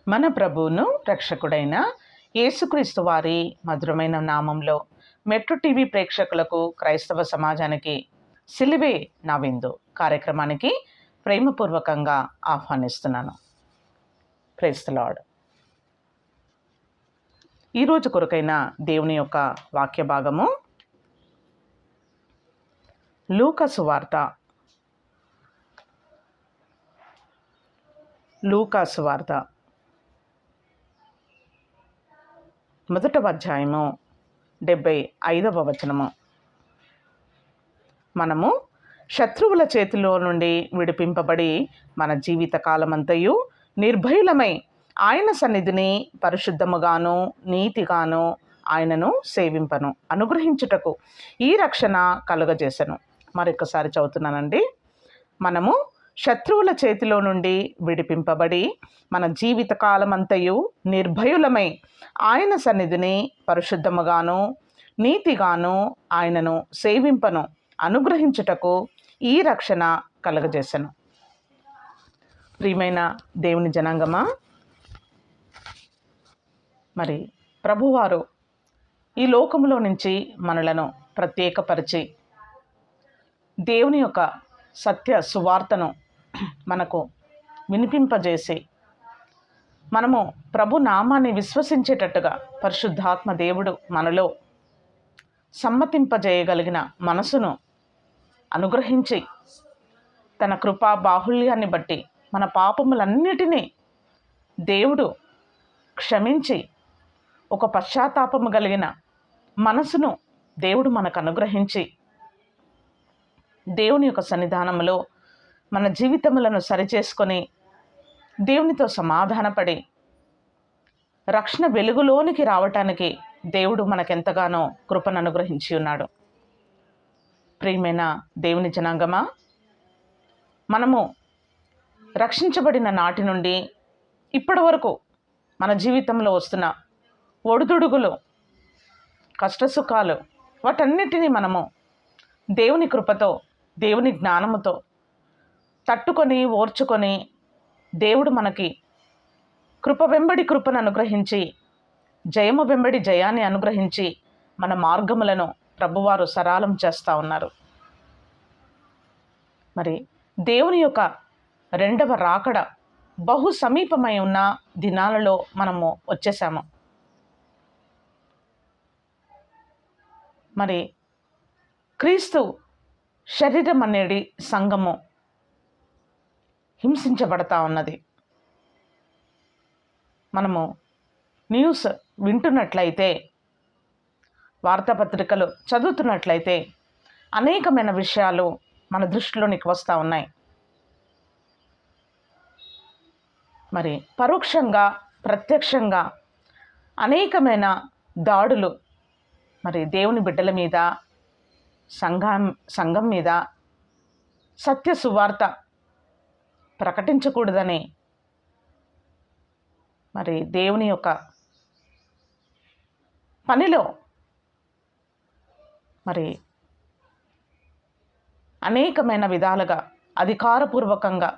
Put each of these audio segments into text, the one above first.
మన ప్రభువును రక్షకుడైన యేసుక్రీస్తు వారి మధురమైన నామంలో మెట్రో టీవీ ప్రేక్షకులకు, క్రైస్తవ సమాజానికి సిలువే నా విందు కార్యక్రమానికి ప్రేమపూర్వకంగా ఆహ్వానిస్తున్నాను. Praise the lord. ఈరోజు కొరకైన దేవుని యొక్క వాక్య భాగము లూకా సువార్త 1వ అధ్యాయము 75వ వచనము. మనము శత్రువుల చేతిలో నుండి విడిపింపబడి మన జీవిత కాలమంతయు నిర్భయులమై ఆయన సన్నిధిని పరిశుద్ధముగాను నీతిగాను ఆయనను సేవింపను అనుగ్రహించుటకు ఈ రక్షణ కలుగజేసను. మరొకసారి చదువుతున్నానండి. మనము శత్రువుల చేతిలో నుండి విడిపింపబడి మన జీవిత కాలమంతయు నిర్భయులమై ఆయన సన్నిధిని పరిశుద్ధముగాను నీతిగాను ఆయనను సేవింపను అనుగ్రహించుటకు ఈ రక్షణ కలుగజేసను. ప్రియమైన దేవుని జనాంగమా, మరి ప్రభువారు ఈ లోకంలో నుంచి మనలను ప్రత్యేకపరిచి దేవుని యొక్క సత్య సువార్తను మనకు వినిపింపజేసి మనము ప్రభు నామాన్ని విశ్వసించేటట్టుగా పరిశుద్ధాత్మ దేవుడు మనలో సమ్మతింపజేయగలిగిన మనసును అనుగ్రహించి తన కృపా బాహుళ్యాన్ని బట్టి మన పాపములన్నిటినీ దేవుడు క్షమించి ఒక పశ్చాత్తాపము కలిగిన మనసును దేవుడు మనకు అనుగ్రహించి దేవుని యొక్క సన్నిధానంలో మన జీవితములను సరిచేసుకొని దేవునితో సమాధానపడి రక్షణ వెలుగులోనికి రావటానికి దేవుడు మనకెంతగానో కృపను అనుగ్రహించి ఉన్నాడు. ప్రియమైన దేవుని జనాంగమా, మనము రక్షించబడిన నాటి నుండి ఇప్పటి వరకు మన జీవితంలో వస్తున్న ఒడిదుడుగులు, కష్టసుఖాలు, వాటన్నిటినీ మనము దేవుని కృపతో, దేవుని జ్ఞానముతో తట్టుకొని ఓర్చుకొని దేవుడు మనకి కృప వెంబడి కృపను అనుగ్రహించి, జయము వెంబడి జయాన్ని అనుగ్రహించి మన మార్గములను ప్రభువారు సరళం చేస్తూ ఉన్నారు. మరి దేవుని యొక్క రెండవ రాకడ బహు సమీపమై ఉన్న దినాలలో మనము వచ్చేసాము. మరి క్రీస్తు శరీరం అనేది సంఘము హింసించబడతా ఉన్నది. మనము న్యూస్ వింటున్నట్లయితే, వార్తాపత్రికలు చదువుతున్నట్లయితే అనేకమైన విషయాలు మన దృష్టిలోనికి వస్తూ ఉన్నాయి. మరి పరోక్షంగా ప్రత్యక్షంగా అనేకమైన దాడులు మరి దేవుని బిడ్డల మీద, సంఘం మీద సత్య సువార్త ప్రకటించకూడదని మరి దేవుని యొక్క పనిలో మరి అనేకమైన విధాలుగా అధికారపూర్వకంగా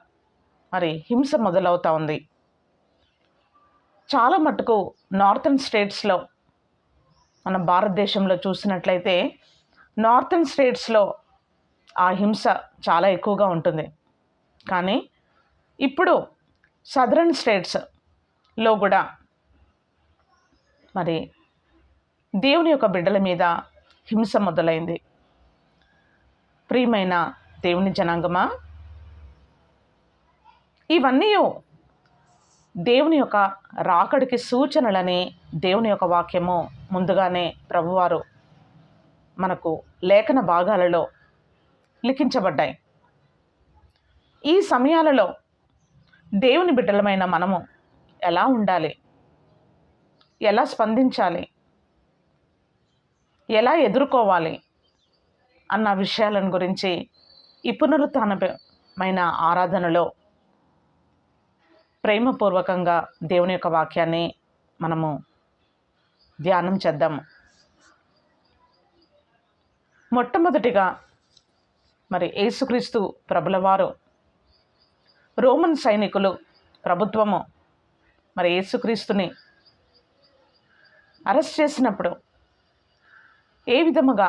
మరి హింస మొదలవుతూ ఉంది. చాలా మటుకు నార్థన్ స్టేట్స్లో, మన భారతదేశంలో చూసినట్లయితే నార్థన్ స్టేట్స్లో ఆ హింస చాలా ఎక్కువగా ఉంటుంది. కానీ ఇప్పుడు సదరన్ స్టేట్స్లో కూడా మరి దేవుని యొక్క బిడ్డల మీద హింస మొదలైంది. ప్రియమైన దేవుని జనాంగమా, ఇవన్నీ దేవుని యొక్క రాకడికి సూచనలని దేవుని యొక్క వాక్యము ముందుగానే ప్రభువారు మనకు లేఖన భాగాలలో లిఖించబడ్డాయి. ఈ సమయాలలో దేవుని బిడ్డలమైన మనము ఎలా ఉండాలి, ఎలా స్పందించాలి, ఎలా ఎదుర్కోవాలి అన్న విషయాలను గురించి ఈ పునరుత్థానమైన ఆరాధనలో ప్రేమపూర్వకంగా దేవుని యొక్క వాక్యాన్ని మనము ధ్యానం చేద్దాము. మొట్టమొదటిగా మరి యేసుక్రీస్తు ప్రభుల వారు రోమన్ సైనికులు ప్రభుత్వము మరి యేసుక్రీస్తుని అరెస్ట్ చేసినప్పుడు ఏ విధముగా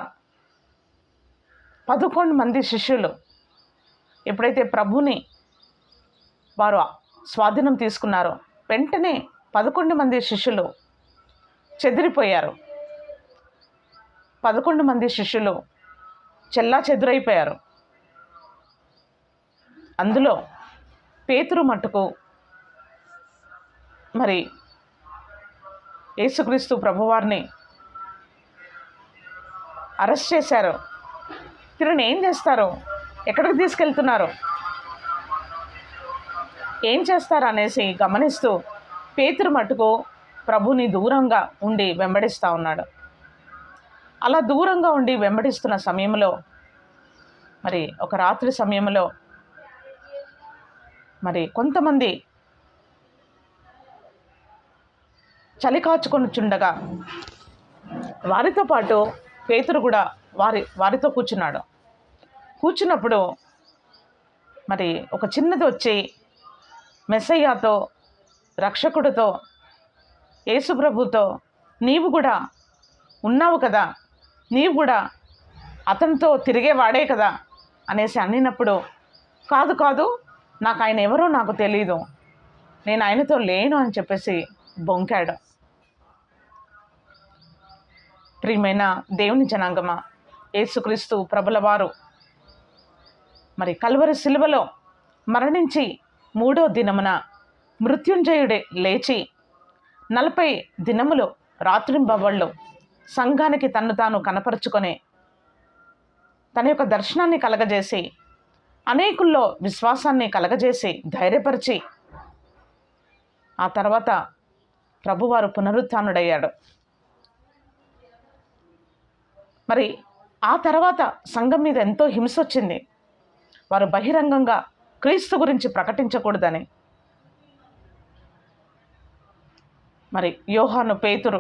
11 మంది శిష్యులు ఎప్పుడైతే ప్రభుని వారు స్వాధీనం తీసుకున్నారో వెంటనే 11 మంది శిష్యులు చెదిరిపోయారు. 11 మంది శిష్యులు చెల్లా చెదురైపోయారు. అందులో పేతురు మట్టుకు మరి యేసుక్రీస్తు ప్రభువారిని అరెస్ట్ చేశారు. తిరిగి ఏం చేస్తారు, ఎక్కడికి తీసుకెళ్తున్నారు, ఏం చేస్తారు అనేసి గమనిస్తూ పేతురు మట్టుకు ప్రభుని దూరంగా ఉండి వెంబడిస్తూ ఉన్నాడు. అలా దూరంగా ఉండి వెంబడిస్తున్న సమయంలో మరి ఒక రాత్రి సమయంలో మరి కొంతమంది చలి కాచుకొని చుండగా వారితో పాటు పేతురు కూడా వారితో కూర్చున్నాడు. కూర్చున్నప్పుడు మరి ఒక చిన్నది వచ్చి మెస్సయ్యాతో, రక్షకుడితో, యేసుప్రభుతో నీవు కూడా ఉన్నావు కదా, నీవు కూడా అతనితో తిరిగేవాడే కదా అనేసి అనినప్పుడు కాదు కాదు, నాకు ఆయన ఎవరో నాకు తెలీదు, నేను ఆయనతో లేను అని చెప్పేసి బొంకాడు. ప్రియమైన దేవుని జనాంగమా, యేసుక్రీస్తు ప్రభుల వారు మరి కల్వరి శిలువలో మరణించి 3వ దినమున మృత్యుంజయుడే లేచి 40 దినములు రాత్రింబవళ్ళు సంఘానికి తన్ను తాను కనపరుచుకొని తన యొక్క దర్శనాన్ని కలగజేసి అనేకుల్లో విశ్వాసాన్ని కలగజేసి ధైర్యపరిచి ఆ తర్వాత ప్రభువారు పునరుత్థానుడయ్యాడు. మరి ఆ తర్వాత సంఘం మీద ఎంతో హింస వచ్చింది. వారు బహిరంగంగా క్రీస్తు గురించి ప్రకటించకూడదని. మరి యోహాను, పేతురు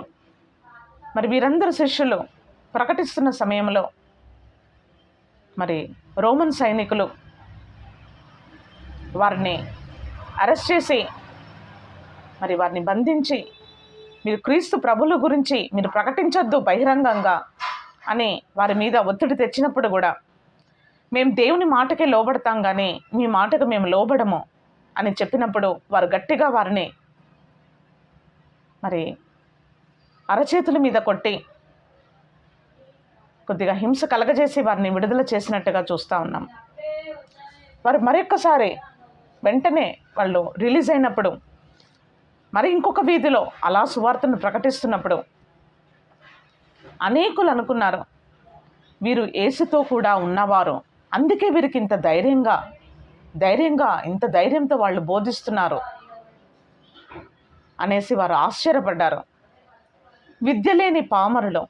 మరి వీరందరు శిష్యులు ప్రకటిస్తున్న సమయంలో మరి రోమన్ సైనికులు వారిని అరెస్ట్ చేసి మరి వారిని బంధించి మీరు క్రీస్తు ప్రభుల గురించి మీరు ప్రకటించొద్దు బహిరంగంగా అని వారి మీద ఒత్తిడి తెచ్చినప్పుడు కూడా మేము దేవుని మాటకే లోబడతాం కానీ మీ మాటకు మేము లోబడము అని చెప్పినప్పుడు వారు గట్టిగా వారిని మరి అరచేతుల మీద కొట్టి కొద్దిగా హింస కలగజేసి వారిని విడుదల చేసినట్టుగా చూస్తూ ఉన్నాం. వారు మరొక్కసారి వెంటనే వాళ్ళు రిలీజ్ అయినప్పుడు మరి ఇంకొక వీధిలో అలా సువార్తను ప్రకటిస్తున్నప్పుడు అనేకులు అనుకున్నారు వీరు యేసుతో కూడా ఉన్నవారు, అందుకే వీరికి ఇంత ధైర్యంగా ఇంత ధైర్యంతో వాళ్ళు బోధిస్తున్నారు అనేసి వారు ఆశ్చర్యపడ్డారు. విద్య లేని పామరులు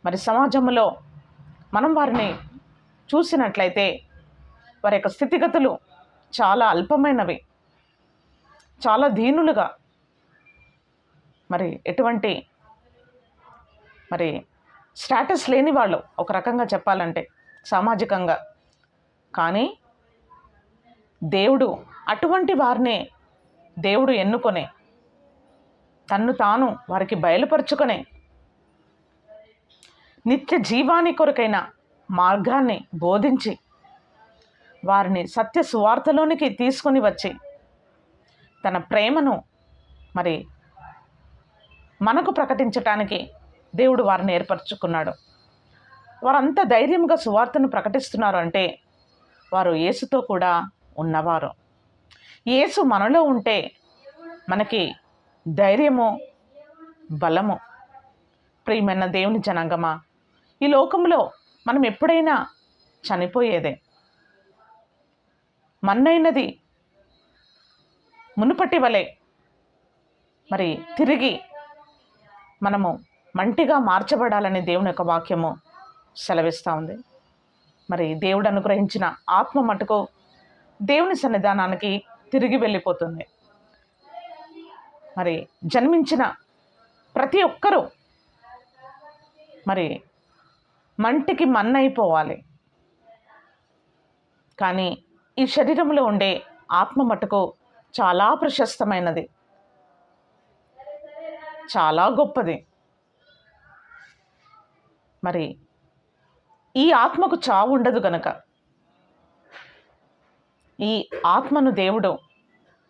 మరి సమాజంలో మనం వారిని చూసినట్లయితే వారి యొక్క స్థితిగతులు చాలా అల్పమైనవి, చాలా దీనులుగా, మరి ఎటువంటి మరి స్టేటస్ లేని వాళ్ళు ఒక రకంగా చెప్పాలంటే సామాజికంగా. కానీ దేవుడు అటువంటి వారిని దేవుడు ఎన్నుకొని తన్ను తాను వారికి బయలుపరుచుకొని నిత్య జీవాని కొరకైన మార్గాన్ని బోధించి వారిని సత్య సువార్తలోనికి తీసుకొని వచ్చి తన ప్రేమను మరి మనకు ప్రకటించటానికి దేవుడు వారిని ఏర్పరచుకున్నాడు. వారంతా ధైర్యంగా సువార్తను ప్రకటిస్తున్నారు అంటే వారు యేసుతో కూడా ఉన్నవారు. యేసు మనలో ఉంటే మనకి ధైర్యము, బలము. ప్రియమైన దేవుని జనాంగమా, ఈ లోకంలో మనం ఎప్పుడైనా చనిపోయేదే. మన్నైనది మునుపటి వలె మరి తిరిగి మనము మంటిగా మార్చబడాలని దేవుని యొక్క వాక్యము సెలవిస్తూ ఉంది. మరి దేవుడు అనుగ్రహించిన ఆత్మ మటుకు దేవుని సన్నిధానానికి తిరిగి వెళ్ళిపోతుంది. మరి జన్మించిన ప్రతి ఒక్కరూ మరి మంటికి మన్నైపోవాలి. కానీ ఈ శరీరంలో ఉండే ఆత్మ మటుకు చాలా ప్రశస్తమైనది, చాలా గొప్పది. మరి ఈ ఆత్మకు చావు ఉండదు గనక ఈ ఆత్మను దేవుడు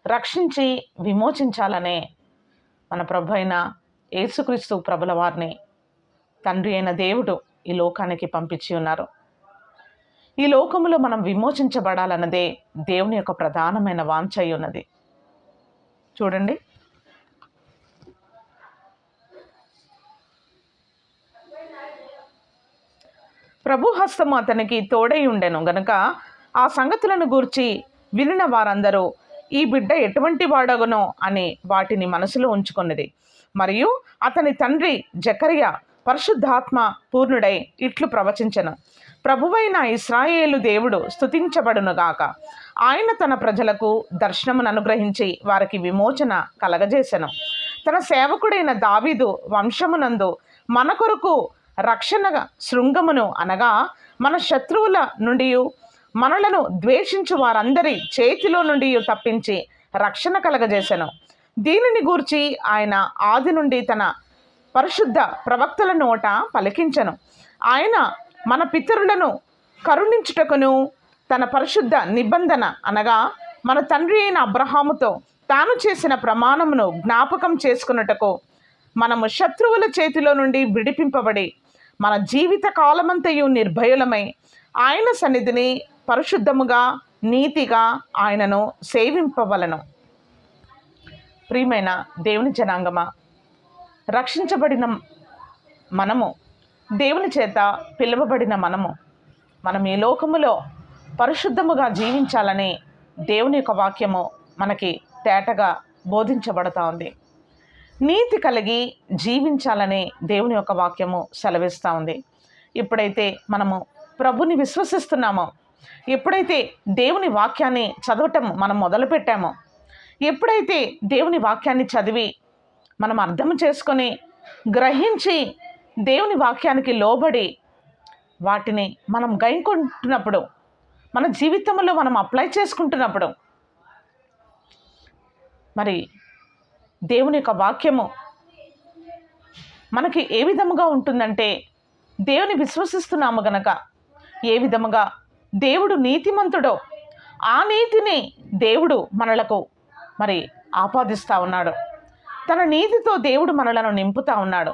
రక్షించి విమోచించాలనే మన ప్రభు అయిన యేసుక్రీస్తు ప్రభుల వారిని తండ్రి అయిన దేవుడు ఈ లోకానికి పంపించి ఉన్నారు. ఈ లోకములో మనం విమోచించబడాలన్నదే దేవుని యొక్క ప్రధానమైన వాంఛ అయి ఉన్నది. చూడండి, ప్రభు హస్తము అతనికి తోడై ఉండెను గనుక ఆ సంగతులను గూర్చి వినిన వారందరూ ఈ బిడ్డ ఎటువంటి వాడగునో అని వాటిని మనసులో ఉంచుకొన్నది. మరియు అతని తండ్రి జకరియా పరిశుద్ధాత్మ పూర్ణుడై ఇట్లు ప్రవచించెను, ప్రభువైన ఇశ్రాయేలు దేవుడు స్తుతించబడునుగాక. ఆయన తన ప్రజలకు దర్శనమును అనుగ్రహించి వారికి విమోచన కలగజేసెను. తన సేవకుడైన దావీదు వంశమునందు మన కొరకు రక్షణ శృంగమును అనగా మన శత్రువుల నుండి మనలను ద్వేషించు వారందరి చేతిలో నుండి తప్పించి రక్షణ కలగజేసెను. దీనిని గూర్చి ఆయన ఆది నుండి తన పరిశుద్ధ ప్రవక్తల నోట పలికించెను. ఆయన మన పితరులను కరుణించుటకును తన పరిశుద్ధ నిబంధన అనగా మన తండ్రి అయిన అబ్రహాముతో తాను చేసిన ప్రమాణమును జ్ఞాపకం చేసుకున్నటకు మనము శత్రువుల చేతిలో నుండి విడిపింపబడి మన జీవిత కాలమంతయు నిర్భయులమై ఆయన సన్నిధిని పరిశుద్ధముగా నీతిగా ఆయనను సేవింపవలను. ప్రియమైన దేవుని జనాంగమా, రక్షించబడిన మనము, దేవుని చేత పిలువబడిన మనం ఈ లోకములో పరిశుద్ధముగా జీవించాలని దేవుని యొక్క వాక్యము మనకి తేటగా బోధించబడతా ఉంది. నీతి కలిగి జీవించాలని దేవుని యొక్క వాక్యము సెలవిస్తూ ఉంది. ఎప్పుడైతే మనము ప్రభుని విశ్వసిస్తున్నామో, ఎప్పుడైతే దేవుని వాక్యాన్ని చదవటం మనం మొదలుపెట్టామో, ఎప్పుడైతే దేవుని వాక్యాన్ని చదివి మనం అర్థం చేసుకొని గ్రహించి దేవుని వాక్యానికి లోబడి వాటిని మనం గైకొంటున్నప్పుడు, మన జీవితంలో మనం అప్లై చేసుకుంటున్నప్పుడు, మరి దేవుని యొక్క వాక్యము మనకి ఏ విధముగా ఉంటుందంటే, దేవుని విశ్వసిస్తున్నాము గనక ఏ విధముగా దేవుడు నీతిమంతుడో ఆ నీతిని దేవుడు మనలకు మరి ఆపాదిస్తూ ఉన్నాడు. తన నీతితో దేవుడు మనలను నింపుతూ ఉన్నాడు.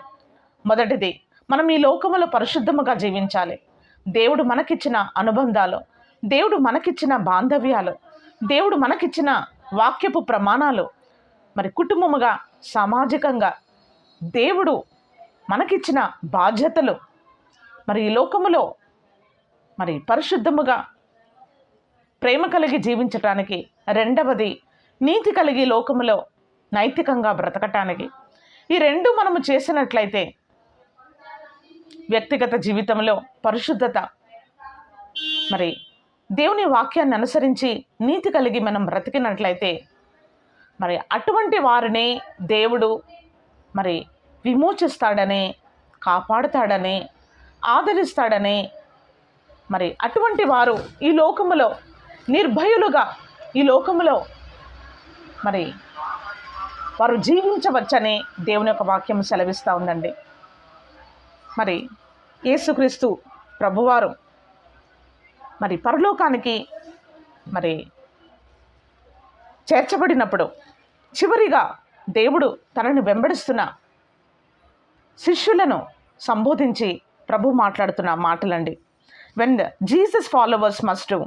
మొదటిది, మనం ఈ లోకములో పరిశుద్ధముగా జీవించాలి. దేవుడు మనకిచ్చిన అనుబంధాలు, దేవుడు మనకిచ్చిన బాంధవ్యాలు, దేవుడు మనకిచ్చిన వాక్యపు ప్రమాణాలు, మరి కుటుంబముగా సామాజికంగా దేవుడు మనకిచ్చిన బాధ్యతలు, మరి ఈ లోకములో మరి పరిశుద్ధముగా ప్రేమ కలిగి జీవించటానికి, రెండవది నీతి కలిగి లోకములో నైతికంగా బ్రతకటానికి. ఈ రెండు మనము చేసినట్లయితే వ్యక్తిగత జీవితంలో పరిశుద్ధత, మరి దేవుని వాక్యాన్ని అనుసరించి నీతి కలిగి మనం బ్రతికినట్లయితే మరి అటువంటి వారిని దేవుడు మరి విమోచిస్తాడని, కాపాడుతాడని, ఆదరిస్తాడని, మరి అటువంటి వారు ఈ లోకములో నిర్భయులుగా ఈ లోకములో మరి వారు జీవించవచ్చని దేవుని యొక్క వాక్యం సెలవిస్తూ ఉందండి. మరి యేసుక్రీస్తు ప్రభువారు మరి పరలోకానికి మరి చేర్చబడినప్పుడు చివరిగా దేవుడు తనని వెంబడిస్తున్న శిష్యులను సంబోధించి ప్రభు మాట్లాడుతున్న మాటలండి. When Jesus followers must do,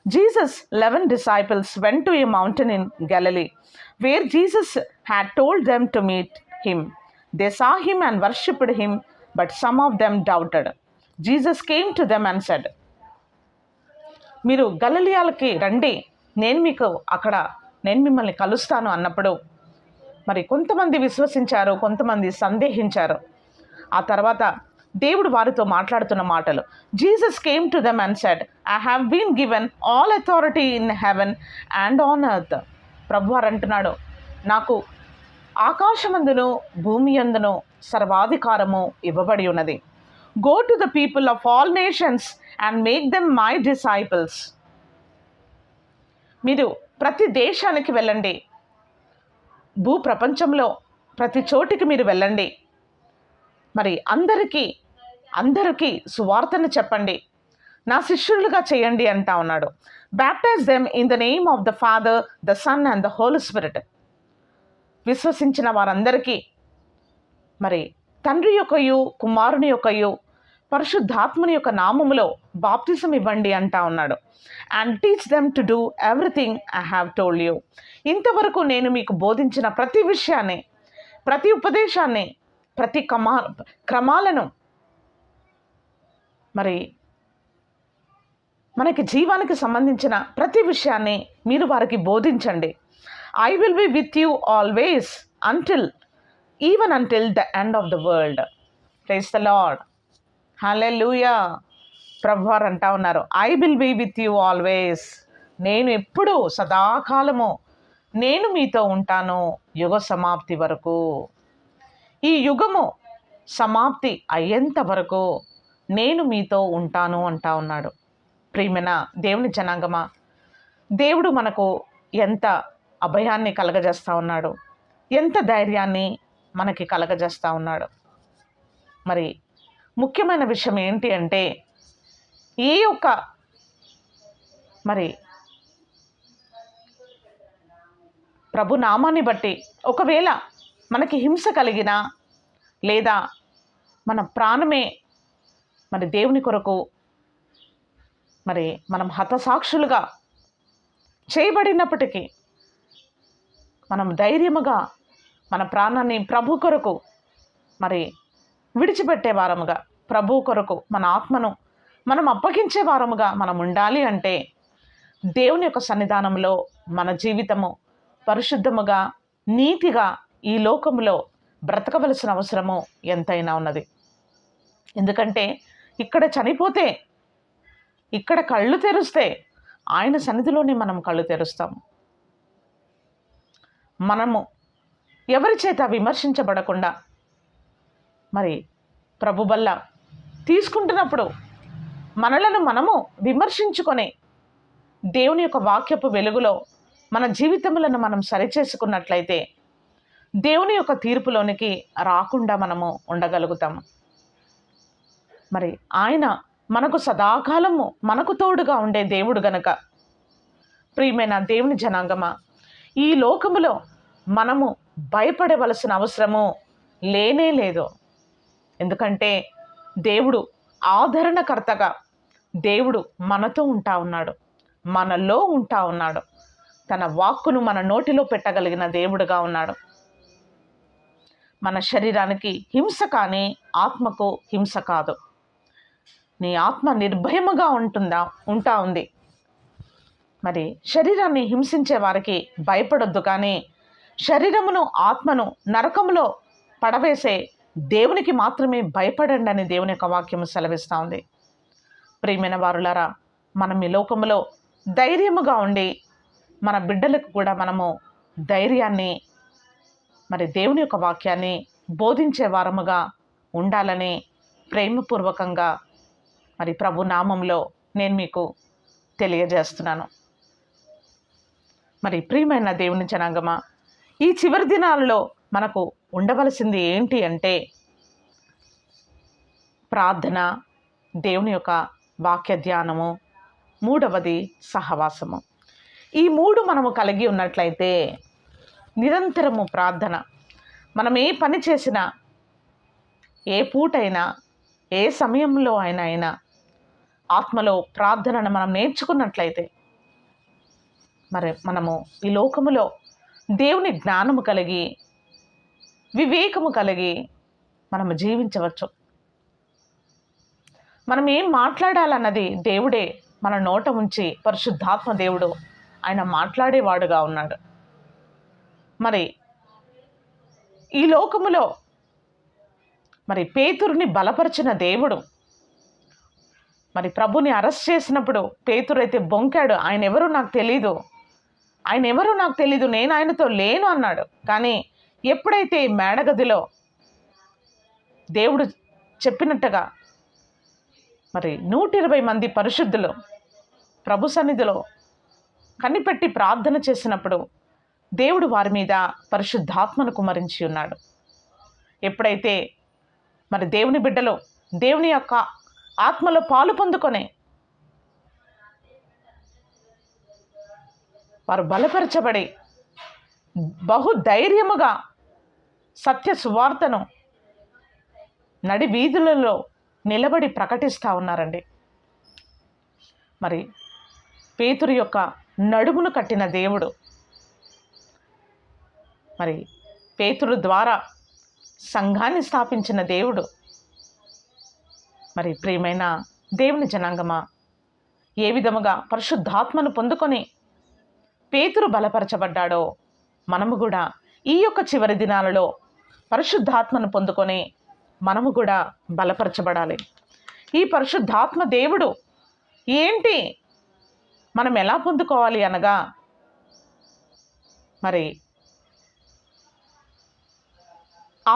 Jesus 11 disciples went to a mountain in Galilee where Jesus had told them to meet him. They saw him and worshipped him, but some of them doubted. Jesus came to them and said, మీరు గలిలయకి రండి, నేను మిమ్మల్ని కలుస్తాను అన్నప్పుడు మరి కొంతమంది విశ్వసించారు, కొంతమంది సందేహించారు. ఆ తర్వాత దేవుడు వారితో మాట్లాడుతున్న మాటలు, Jesus came to them and said, I have been given all authority in heaven and on earth. ప్రభువారు అంటున్నాడు, నాకు ఆకాశమందును భూమి యందును సర్వాధికారము ఇవ్వబడి ఉన్నది. Go to the people of all nations and make them my disciples. మీరు ప్రతి దేశానికి వెళ్ళండి, భూ ప్రపంచంలో ప్రతి చోటికి మీరు వెళ్ళండి. మరి అందరికీ సువార్తను చెప్పండి, నా శిష్యులుగా చేయండి అంటా ఉన్నాడు. Baptize them in the name of the father, the son and the holy spirit. విశ్వసించిన వారందరికీ మరి తండ్రి యొక్కయు కుమారుని యొక్కయు పరిశుద్ధాత్మని యొక్క నామములో బాప్తిజం ఇవ్వండి అంటా ఉన్నాడు. And teach them to do everything I have told you. ఇంతవరకు నేను మీకు బోధించిన ప్రతి విషయాన్ని, ప్రతి ఉపదేశాన్ని, ప్రతి క్రమాలను మరి మనకి జీవానికి సంబంధించిన ప్రతి విషయాన్ని మీరు వారికి బోధించండి. I will be with you always even until the end of the world. Praise the lord. Hallelujah. ప్రభువారు అంటా ఉన్నారు, I will be with you always. నేను ఎప్పుడూ సదాకాలము నేను మీతో ఉంటాను యుగ సమాప్తి వరకు. ఈ యుగము సమాప్తి అయ్యేంత వరకు నేను మీతో ఉంటాను అంటా ఉన్నాడు. ప్రియమైన దేవుని జనాంగమా, దేవుడు మనకు ఎంత అభయాన్ని కలగజేస్తూ ఉన్నాడు, ఎంత ధైర్యాన్ని మనకి కలగజేస్తూ ఉన్నాడు. మరి ముఖ్యమైన విషయం ఏంటి అంటే, ఈ యొక్క మరి ప్రభు నామాన్ని బట్టి ఒకవేళ మనకి హింస కలిగినా, లేదా మన ప్రాణమే మరి దేవుని కొరకు మరి మనం హతసాక్షులుగా చేయబడినప్పటికీ మనం ధైర్యముగా మన ప్రాణాన్ని ప్రభు కొరకు మరి విడిచిపెట్టే వారముగా, ప్రభు కొరకు మన ఆత్మను మనం అప్పగించే వారముగా మనం ఉండాలి అంటే, దేవుని యొక్క సన్నిధానంలో మన జీవితము పరిశుద్ధముగా, నీతిగా ఈ లోకములో బ్రతకవలసిన అవసరము ఎంతైనా ఉన్నది. ఎందుకంటే ఇక్కడ చనిపోతే, ఇక్కడ కళ్ళు తెరిస్తే ఆయన సన్నిధిలోనే మనం కళ్ళు తెరుస్తాము. మనము ఎవరి చేత విమర్శించబడకుండా మరి ప్రభు బల్ల తీసుకుంటున్నప్పుడు మనలను మనము విమర్శించుకొని దేవుని యొక్క వాక్యపు వెలుగులో మన జీవితములను మనం సరిచేసుకున్నట్లయితే దేవుని యొక్క తీర్పులోనికి రాకుండా మనము ఉండగలుగుతాము. మరి ఆయన మనకు సదాకాలము మనకు తోడుగా ఉండే దేవుడు గనక, ప్రియమైన దేవుని జనాంగమా, ఈ లోకములో మనము భయపడవలసిన అవసరము లేనే లేదు. ఎందుకంటే దేవుడు ఆదరణకర్తగా, దేవుడు మనతో ఉంటా ఉన్నాడు, మనలో ఉంటా ఉన్నాడు. తన వాక్కును మన నోటిలో పెట్టగలిగిన దేవుడుగా ఉన్నాడు. మన శరీరానికి హింస కానీ ఆత్మకు హింస కాదు. నీ ఆత్మ నిర్భయముగా ఉంటా ఉంది. మరి శరీరాన్ని హింసించే వారికి భయపడొద్దు, కానీ శరీరమును ఆత్మను నరకములో పడవేసే దేవునికి మాత్రమే భయపడండి అని దేవుని యొక్క వాక్యము సెలవిస్తూ ఉంది. ప్రియమైన వారులారా, మనం ఈ లోకములో ధైర్యముగా ఉండి మన బిడ్డలకు కూడా మనము ధైర్యాన్ని, మరి దేవుని యొక్క వాక్యాన్ని బోధించే వారముగా ఉండాలని ప్రేమపూర్వకంగా మరి ప్రభు నామంలో నేను మీకు తెలియజేస్తున్నాను. మరి ప్రియమైన దేవుని జనాంగమా, ఈ చివరి దినాలలో మనకు ఉండవలసింది ఏంటి అంటే ప్రార్థన, దేవుని యొక్క వాక్య ధ్యానము, మూడవది సహవాసము. ఈ మూడు మనము కలిగి ఉన్నట్లయితే నిరంతరము ప్రార్థన, మనం ఏ పని చేసినా, ఏ పూటైనా, ఏ సమయంలో అయినా ఆత్మలో ప్రార్థనను మనం నేర్చుకున్నట్లయితే మరి మనము ఈ లోకములో దేవుని జ్ఞానము కలిగి, వివేకము కలిగి మనము జీవించవచ్చు. మనం ఏం మాట్లాడాలన్నది దేవుడే మన నోట ఉంచి, పరిశుద్ధాత్మ దేవుడు ఆయన మాట్లాడేవాడుగా ఉన్నాడు. మరి ఈ లోకములో మరి పేతురుని బలపరిచిన దేవుడు, మరి ప్రభుని అరెస్ట్ చేసినప్పుడు పేతురు అయితే బొంకాడు. ఆయన ఎవరో నాకు తెలీదు, నేను ఆయనతో లేను అన్నాడు. కానీ ఎప్పుడైతే మేడగదిలో దేవుడు చెప్పినట్టుగా మరి 120 మంది పరిశుద్ధులు ప్రభు సన్నిధిలో కనిపెట్టి ప్రార్థన చేసినప్పుడు దేవుడు వారి మీద పరిశుద్ధాత్మను కుమ్మరించి ఉన్నాడు. ఎప్పుడైతే మరి దేవుని బిడ్డలు దేవుని యొక్క ఆత్మలో పాలు పొందుకొని వారు బలపరచబడి బహుధైర్యముగా సత్య సువార్తను నడి వీధులలో నిలబడి ప్రకటిస్తూ ఉన్నారండి. మరి పేతురు యొక్క నడుమును కట్టిన దేవుడు, మరి పేతురు ద్వారా సంఘాన్ని స్థాపించిన దేవుడు. మరి ప్రియమైన దేవుని జనాంగమా, ఏ విధముగా పరిశుద్ధాత్మను పొందుకొని పేతురు బలపరచబడ్డాడో మనము కూడా ఈ యొక్క చివరి దినాలలో పరిశుద్ధాత్మను పొందుకొని మనము కూడా బలపరచబడాలి. ఈ పరిశుద్ధాత్మ దేవుడు ఏంటి, మనం ఎలా పొందుకోవాలి అనగా, మరి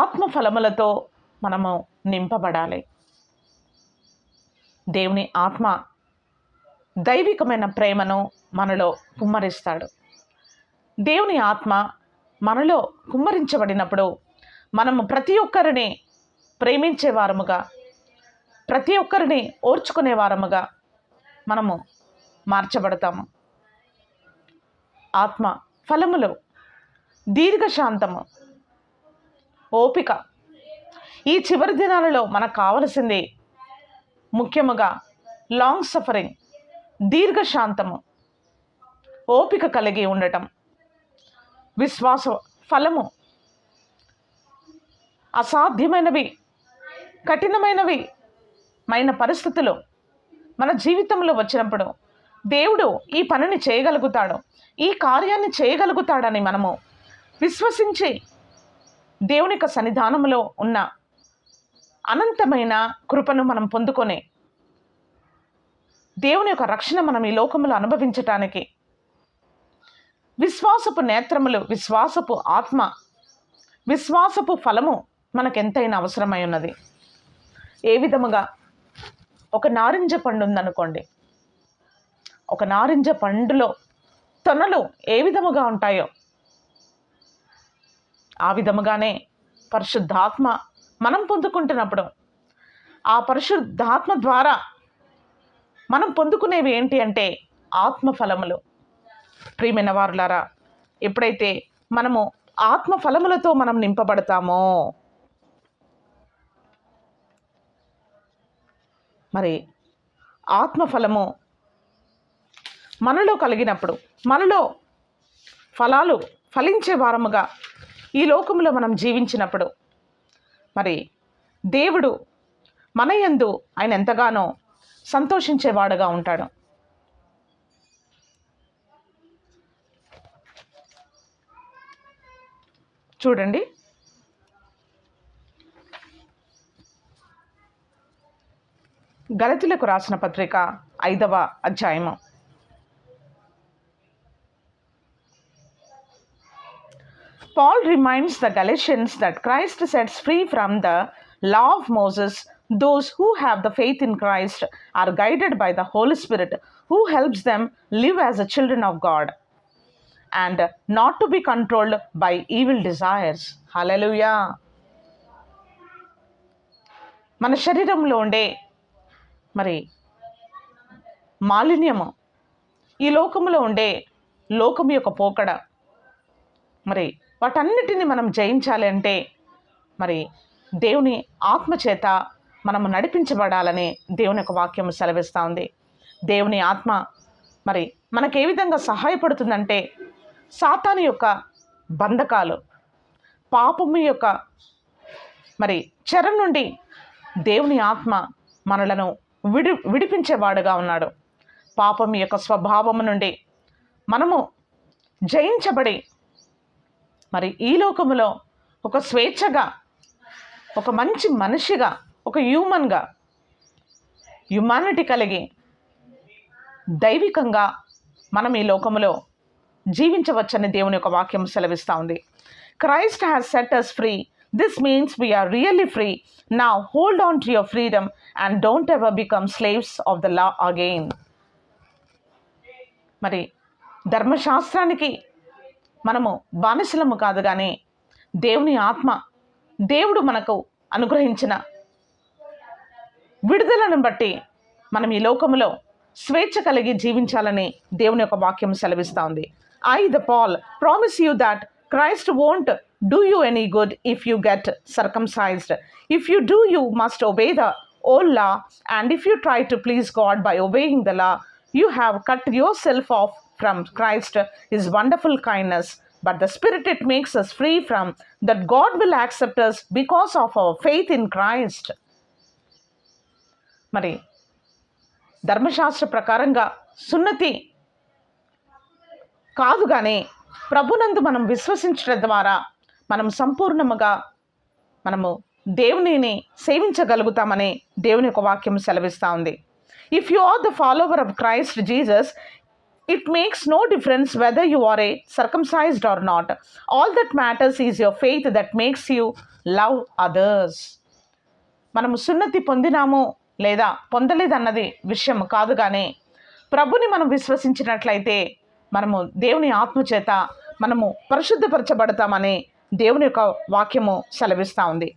ఆత్మ ఫలములతో మనము నింపబడాలి. దేవుని ఆత్మ దైవికమైన ప్రేమను మనలో కుమ్మరిస్తాడు. దేవుని ఆత్మ మనలో కుమ్మరించబడినప్పుడు మనము ప్రతి ఒక్కరిని ప్రేమించే వారముగా, ప్రతి ఒక్కరిని ఓర్చుకునే వారముగా మనము మార్చబడతాము. ఆత్మ ఫలములు దీర్ఘశాంతము, ఓపిక. ఈ చివరి దినాలలో మనకు కావలసింది ముఖ్యముగా లాంగ్ సఫరింగ్, దీర్ఘశాంతము, ఓపిక కలిగి ఉండటం. విశ్వాస ఫలము అసాధ్యమైనవి, కఠినమైనవి మైన పరిస్థితులు మన జీవితంలో వచ్చినప్పుడు దేవుడు ఈ పనిని చేయగలుగుతాడు, ఈ కార్యాన్ని చేయగలుగుతాడని మనము విశ్వసించి దేవుని యొక్క సన్నిధానంలో ఉన్న అనంతమైన కృపను మనం పొందుకొని దేవుని యొక్క రక్షణ మనం ఈ లోకంలో అనుభవించటానికి విశ్వాసపు నేత్రములు, విశ్వాసపు ఆత్మ, విశ్వాసపు ఫలము మనకెంతైనా అవసరమై ఉన్నది. ఏ విధముగా ఒక నారింజ పండు ఉందనుకోండి, ఒక నారింజ పండులో తొనలు ఏ విధముగా ఉంటాయో ఆ విధముగానే పరిశుద్ధాత్మ మనం పొందుకుంటున్నప్పుడు ఆ పరిశుద్ధాత్మ ద్వారా మనం పొందుకునేవి ఏంటి అంటే ఆత్మ ఫలములు. ప్రియమైన వారులారా, ఎప్పుడైతే మనము ఆత్మ ఫలములతో మనం నింపబడతామో, మరి ఆత్మ ఫలము మనలో కలిగినప్పుడు, మనలో ఫలాలు ఫలించే వారముగా ఈ లోకంలో మనం జీవించినప్పుడు, మరి దేవుడు మన యందు ఆయన ఎంతగానో సంతోషించేవాడుగా ఉంటాడు. చూడండి, గలతీయులకు రాసిన పత్రిక 5వ అధ్యాయము. Paul reminds the Galatians that Christ sets free from the law of Moses. Those who have the faith in Christ are guided by the Holy Spirit, who helps them live as the children of God and not to be controlled by evil desires. Hallelujah. మన శరీరంలో ఉండే మరి మాలిన్యము, ఈ లోకములో ఉండే లోకము యొక్క పోకడ, మరి వాటన్నిటిని మనం జయించాలి అంటే మరి దేవుని ఆత్మ చేత మనము నడిపించబడాలని దేవుని యొక్క వాక్యం సెలవిస్తూ ఉంది. దేవుని ఆత్మ మరి మనకు ఏ విధంగా సహాయపడుతుందంటే, సాతాను యొక్క బంధకాలు, పాపము యొక్క మరి చెర నుండి దేవుని ఆత్మ మనలను విడిపించేవాడుగా ఉన్నాడు. పాపం యొక్క స్వభావము నుండి మనము జయించబడి మరి ఈ లోకములో ఒక స్వేచ్ఛగా, ఒక మంచి మనిషిగా, ఒక హ్యూమానిటీ కలిగి దైవికంగా మనం ఈ లోకములో జీవించవచ్చని దేవుని యొక్క వాక్యం సెలవిస్తూ ఉంది. Christ has set us free. This means we are really free. Now hold on to your freedom and don't ever become slaves of the law again. మరి ధర్మశాస్త్రానికి మనము బానిసలము కాదు, కానీ దేవుని ఆత్మ, దేవుడు మనకు అనుగ్రహించిన విడుదలను బట్టి మనం ఈ లోకములో స్వేచ్ఛ కలిగి జీవించాలని దేవుని యొక్క వాక్యం సెలవిస్తూ ఉంది. I the Paul promise you that Christ won't do you any good if you get circumcised. If you do, you must obey the old law, and if you try to please God by obeying the law, you have cut yourself off from Christ, his wonderful kindness. But the Spirit, it makes us free from that. God will accept us because of our faith in Christ. మరి ధర్మశాస్త్ర ప్రకారంగా సున్నతి కాదు, కానీ ప్రభునందు మనం విశ్వసించడం ద్వారా మనం సంపూర్ణముగా మనము దేవునిని సేవించగలుగుతామని దేవుని యొక్క వాక్యం సెలవిస్తూ ఉంది. If you are the follower of Christ Jesus, it makes no difference whether you are a circumcised or not. All that matters is your faith that makes you love others. మనము సున్నతి పొందినాము లేదా పొందలేదన్నది విషయం కాదు, కానీ ప్రభుని మనం విశ్వసించినట్లయితే మనము దేవుని ఆత్మచేత మనము పరిశుద్ధపరచబడతామని దేవుని యొక్క వాక్యము సెలవిస్తూ ఉంది.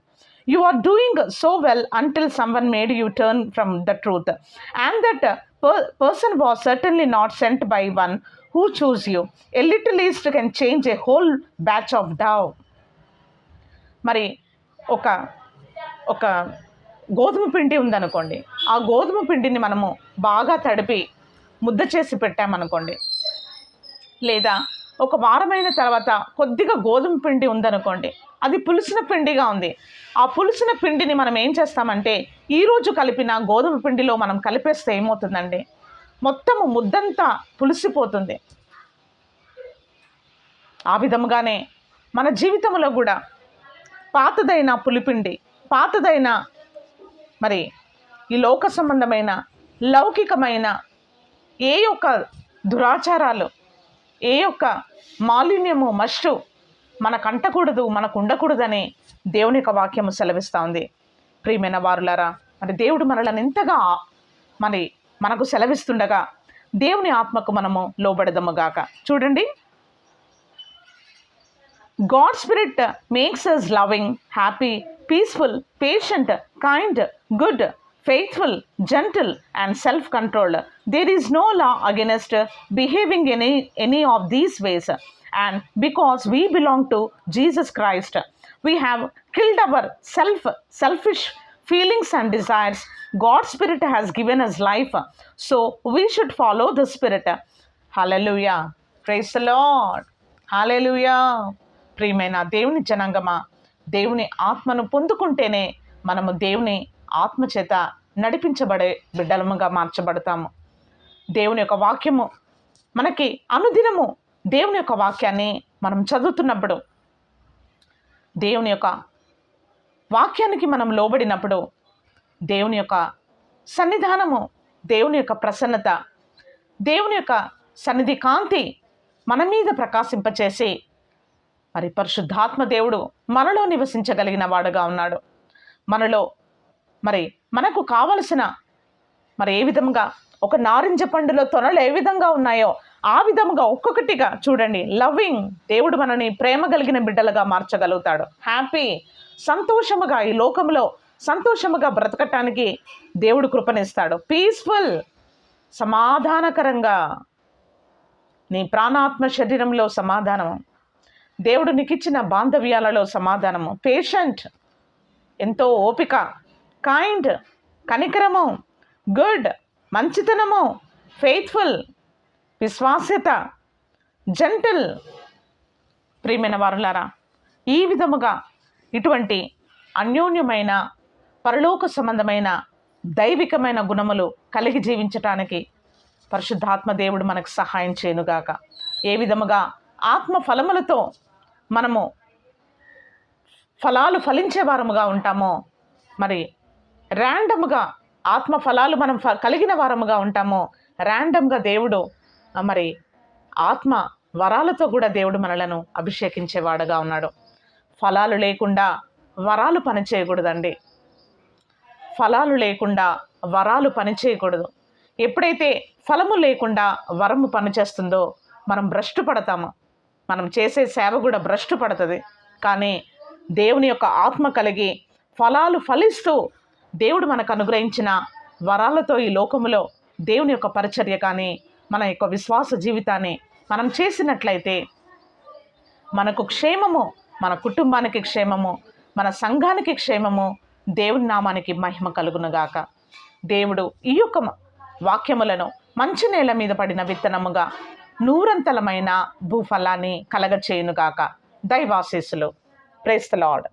You are doing so well until someone made you turn from the truth, and that person was certainly not sent by one who choose you. A little yeast can change a whole batch of dough. మరి ఒక గోధుమ పిండి ఉందనుకోండి, ఆ గోధుమ పిండిని మనము బాగా తడిపి ముద్ద చేసి పెట్టామనుకోండి, లేదా ఒక వారమైన తర్వాత కొద్దిగా గోధుమ పిండి ఉందనుకోండి, అది పులిసిన పిండిగా ఉంది. ఆ పులిసిన పిండిని మనం ఏం చేస్తామంటే ఈరోజు కలిపిన గోధుమ పిండిలో మనం కలిపేస్తే ఏమవుతుందండి, మొత్తము ముద్దంతా పులిసిపోతుంది. ఆ విధముగానే మన జీవితంలో కూడా పాతదైన పులిపిండి, పాతదైన మరి ఈ లోక సంబంధమైన లౌకికమైన ఏ యొక్క దురాచారాలు, ఏ యొక్క మాలిన్యము మస్టు మనకు అంటకూడదు, మనకు ఉండకూడదని దేవుని యొక్క వాక్యము సెలవిస్తూ ఉంది. ప్రియమైన వారులారా, మరి దేవుడు మనలను ఎంతగా మనకు సెలవిస్తుండగా దేవుని ఆత్మకు మనము లోబడదముగాక. చూడండి, God's Spirit makes us loving, happy, peaceful, patient, kind, good, faithful, gentle, and self-controlled. There is no law against behaving in any of these ways. And because we belong to Jesus Christ, we have killed our selfish feelings and desires. God's Spirit has given us life, so we should follow the Spirit. Hallelujah. Praise the Lord. Hallelujah. ప్రియమైన దేవుని జనాంగమా, దేవుని ఆత్మను పొందుకుంటేనే మనము దేవుని ఆత్మచేత నడిపించబడే బిడ్డలముగా మార్చబడతాము. దేవుని యొక్క వాక్యము మనకి అనుదినము దేవుని యొక్క వాక్యాన్ని మనం చదువుతున్నప్పుడు, దేవుని యొక్క వాక్యానికి మనం లోబడినప్పుడు దేవుని యొక్క సన్నిధానము, దేవుని యొక్క ప్రసన్నత, దేవుని యొక్క సన్నిధి కాంతి మన మీద ప్రకాశింపచేసి మరి పరిశుద్ధాత్మ దేవుడు మనలో నివసించగలిగిన వాడుగా ఉన్నాడు. మనలో మనకు కావలసిన ఏ విధంగా ఒక నారింజ పండులో తొనలు ఏ విధంగా ఉన్నాయో ఆ విధముగా ఒక్కొక్కటిగా చూడండి, లవింగ్, దేవుడు మనని ప్రేమ కలిగిన బిడ్డలుగా మార్చగలుగుతాడు. హ్యాపీ, సంతోషముగా ఈ లోకంలో సంతోషముగా బ్రతకటానికి దేవుడు కృపనిస్తాడు. పీస్ఫుల్, సమాధానకరంగా నీ ప్రాణాత్మ శరీరంలో సమాధానము, దేవుడు నీకిచ్చిన బాంధవ్యాలలో సమాధానము. పేషెంట్, ఎంతో ఓపిక. కైండ్, కనికరము. గుడ్, మంచితనము. ఫెయిత్ఫుల్, విశ్వాస్యత. జెంటిల్. ప్రియమైన వారులారా, ఈ విధముగా ఇటువంటి అన్యోన్యమైన పరలోక సంబంధమైన దైవికమైన గుణములు కలిగి జీవించటానికి పరిశుద్ధాత్మ దేవుడు మనకు సహాయం చేయనుగాక. ఏ విధముగా ఆత్మ ఫలములతో మనము ఫలాలు ఫలించే వారముగా ఉంటామో, ర్యాండమ్గా ఆత్మ ఫలాలు మనం కలిగిన వారముగా ఉంటామో, ర్యాండమ్గా దేవుడు ఆత్మ వరాలతో కూడా దేవుడు మనలను అభిషేకించేవాడుగా ఉన్నాడు. ఫలాలు లేకుండా వరాలు పనిచేయకూడదండి. ఫలాలు లేకుండా వరాలు పనిచేయకూడదు. ఎప్పుడైతే ఫలము లేకుండా వరము పనిచేస్తుందో మనం భ్రష్టు పడతాము, మనం చేసే సేవ కూడా భ్రష్టు పడుతుంది. కానీ దేవుని యొక్క ఆత్మ కలిగి ఫలాలు ఫలిస్తూ దేవుడు మనకు అనుగ్రహించిన వరాలతో ఈ లోకములో దేవుని యొక్క పరిచర్య కానీ మన యొక్క విశ్వాస జీవితాన్ని మనం చేసినట్లయితే మనకు క్షేమము, మన కుటుంబానికి క్షేమము, మన సంఘానికి క్షేమము, దేవుని నామానికి మహిమ కలుగునుగాక. దేవుడు ఈ యొక్క వాక్యములను మంచి నేల మీద పడిన విత్తనముగా నూరంతలమైన భూఫలాన్ని కలగచేయునుగాక. దైవాశీస్సులు. Praise the lord.